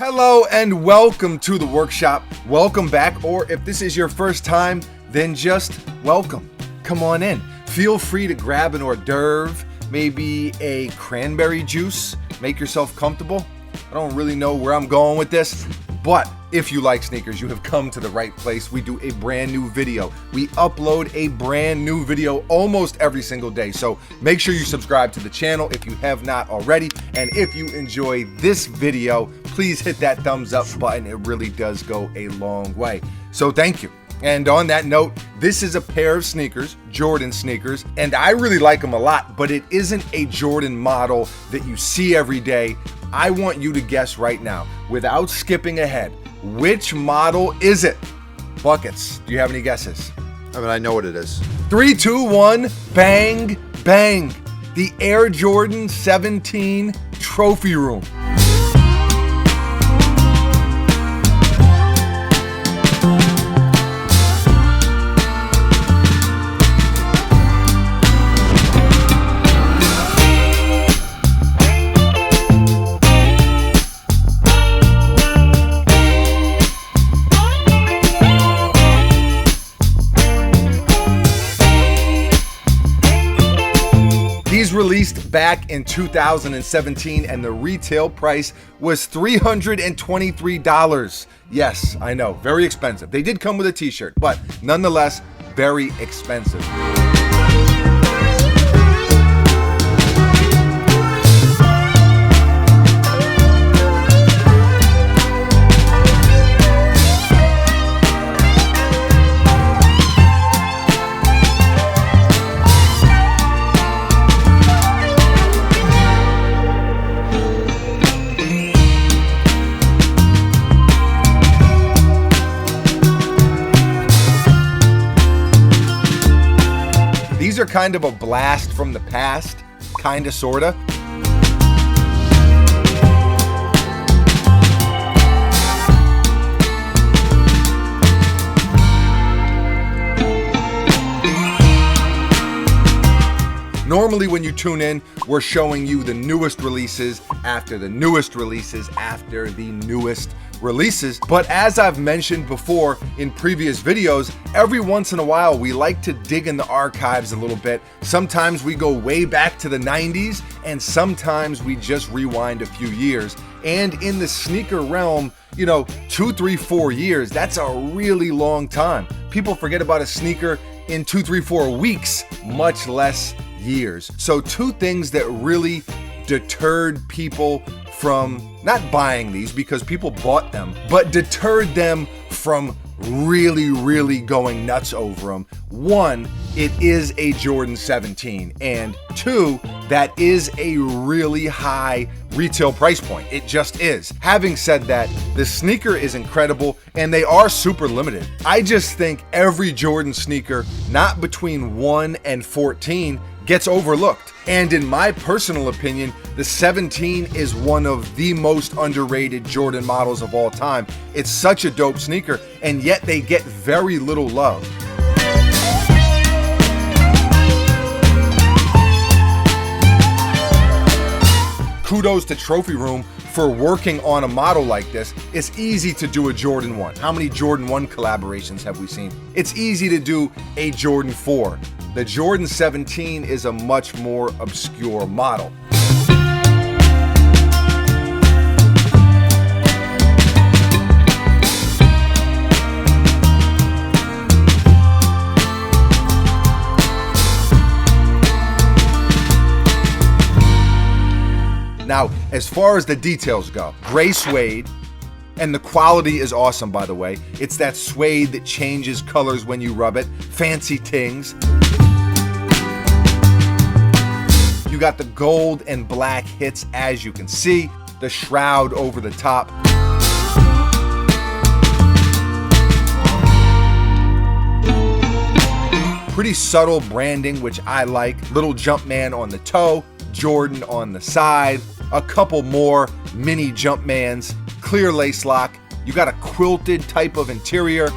Hello and welcome to the workshop. Welcome back, or if this is your first time, then just welcome. Come on in. Feel free to grab an hors d'oeuvre, maybe a cranberry juice. Make yourself comfortable. I don't really know where I'm going with this, but if you like sneakers, you have come to the right place. We do a brand new video. We upload a brand new video almost every single day. So make sure you subscribe to the channel if you have not already. And if you enjoy this video, please hit that thumbs up button. It really does go a long way. So thank you. And on that note, this is a pair of sneakers, Jordan sneakers, and I really like them a lot, but it isn't a Jordan model that you see every day. I want you to guess right now, without skipping ahead, which model is it? Buckets, do you have any guesses? I know what it is. 3, 2, 1, bang, bang. The Air Jordan 17 Trophy Room. These released back in 2017 and the retail price was $323. Yes, I know, very expensive. They did come with a t-shirt, but nonetheless, very expensive. These are kind of a blast from the past, kinda, sorta. Normally when you tune in, we're showing you the newest releases after the newest releases after the newest releases. But as I've mentioned before in previous videos, every once in a while we like to dig in the archives a little bit. Sometimes we go way back to the 90s, and sometimes we just rewind a few years. And in the sneaker realm, 2, 3, 4 years, that's a really long time. People forget about a sneaker in 2, 3, 4 weeks, much less years. So two things that really deterred people from not buying these, because people bought them, but deterred them from really going nuts over them. One, it is a Jordan 17, and two, that is a really high retail price point. It just is. Having said that, the sneaker is incredible and they are super limited. I just think every Jordan sneaker, not between 1 and 14, gets overlooked. And in my personal opinion, the 17 is one of the most underrated Jordan models of all time. It's such a dope sneaker, and yet they get very little love. Kudos to Trophy Room for working on a model like this. It's easy to do a Jordan 1. How many Jordan 1 collaborations have we seen? It's easy to do a Jordan 4. The Jordan 17 is a much more obscure model. Now, as far as the details go, gray suede, and the quality is awesome, by the way. It's that suede that changes colors when you rub it. Fancy tings. You got the gold and black hits, as you can see. The shroud over the top. Pretty subtle branding, which I like. Little Jumpman on the toe, Jordan on the side, a couple more mini Jumpmans, clear lace lock. You got a quilted type of interior.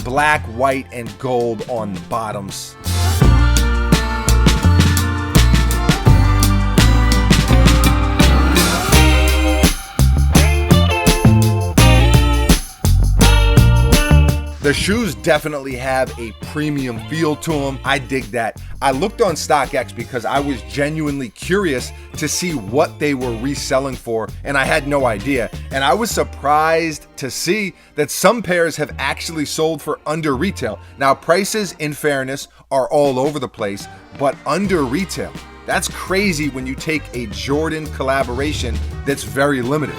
Black, white, and gold on the bottoms. The shoes definitely have a premium feel to them. I dig that. I looked on StockX because I was genuinely curious to see what they were reselling for, and I had no idea. And I was surprised to see that some pairs have actually sold for under retail. Now, prices, in fairness, are all over the place, but under retail. That's crazy when you take a Jordan collaboration that's very limited.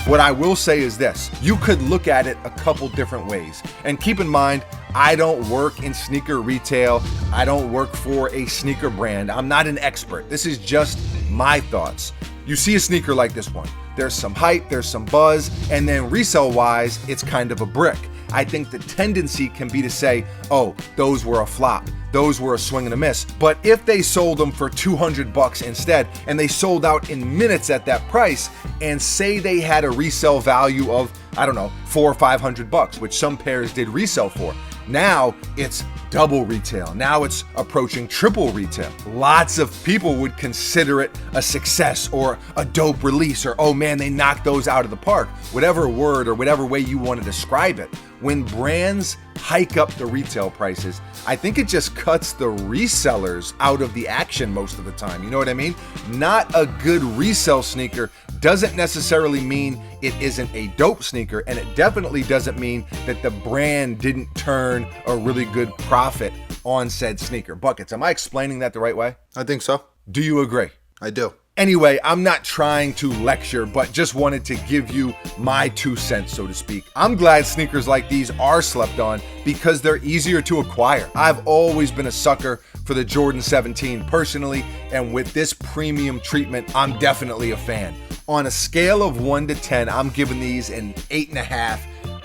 What I will say is this, you could look at it a couple different ways. And keep in mind, I don't work in sneaker retail. I don't work for a sneaker brand. I'm not an expert. This is just my thoughts. You see a sneaker like this one. There's some hype, there's some buzz, and then resale-wise, it's kind of a brick. I think the tendency can be to say, oh, those were a flop. Those were a swing and a miss. But if they sold them for $200 instead, and they sold out in minutes at that price, and say they had a resale value of, I don't know, $400 or $500, which some pairs did resell for. Now it's double retail. Now it's approaching triple retail. Lots of people would consider it a success or a dope release, or, oh man, they knocked those out of the park. Whatever word or whatever way you want to describe it. When brands hike up the retail prices, I think it just cuts the resellers out of the action most of the time. You know what I mean? Not a good resale sneaker doesn't necessarily mean it isn't a dope sneaker, and it definitely doesn't mean that the brand didn't turn a really good profit on said sneaker. Buckets, am I explaining that the right way? I think so. Do you agree? I do. Anyway, I'm not trying to lecture, but just wanted to give you my 2 cents, so to speak. I'm glad sneakers like these are slept on because they're easier to acquire. I've always been a sucker for the Jordan 17 personally, and with this premium treatment, I'm definitely a fan. On a scale of 1 to 10, I'm giving these an 8.5.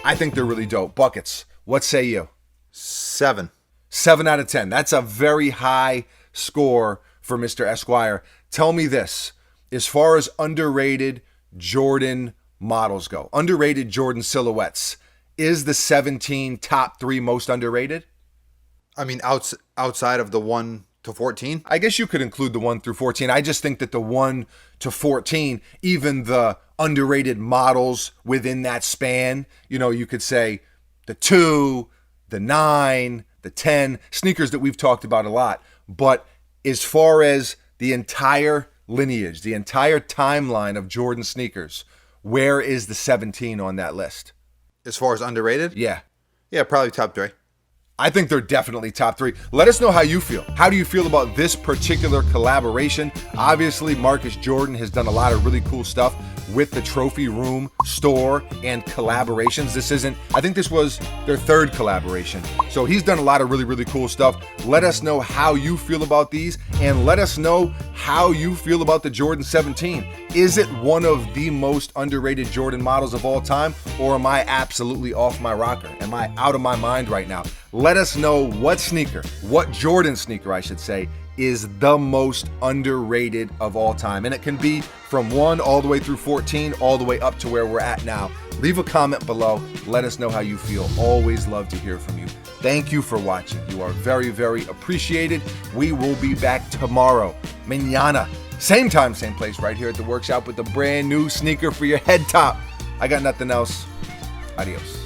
I think they're really dope. Buckets, what say you? 7. 7 out of 10. That's a very high score for Mr. Esquire. Tell me this, as far as underrated Jordan models go, underrated Jordan silhouettes, is the 17 top 3 most underrated? I mean, outside of the 1 to 14? I guess you could include the 1 through 14. I just think that the 1 to 14, even the underrated models within that span, you know, you could say the 2, the 9, the 10, sneakers that we've talked about a lot. But as far as the entire lineage, the entire timeline of Jordan sneakers, where is the 17 on that list? As far as underrated? Yeah. Yeah, probably top 3. I think they're definitely top 3. Let us know how you feel. How do you feel about this particular collaboration? Obviously, Marcus Jordan has done a lot of really cool stuff with the Trophy Room store and collaborations. I think this was their 3rd collaboration. So he's done a lot of really, really cool stuff. Let us know how you feel about these, and let us know how you feel about the Jordan 17. Is it one of the most underrated Jordan models of all time, or am I absolutely off my rocker? Am I out of my mind right now? Let us know what Jordan sneaker, I should say, is the most underrated of all time. And it can be from 1 all the way through 14, all the way up to where we're at now. Leave a comment below. Let us know how you feel. Always love to hear from you. Thank you for watching. You are very, very appreciated. We will be back tomorrow, mañana. Same time, same place, right here at the workshop with a brand new sneaker for your head top. I got nothing else. Adios.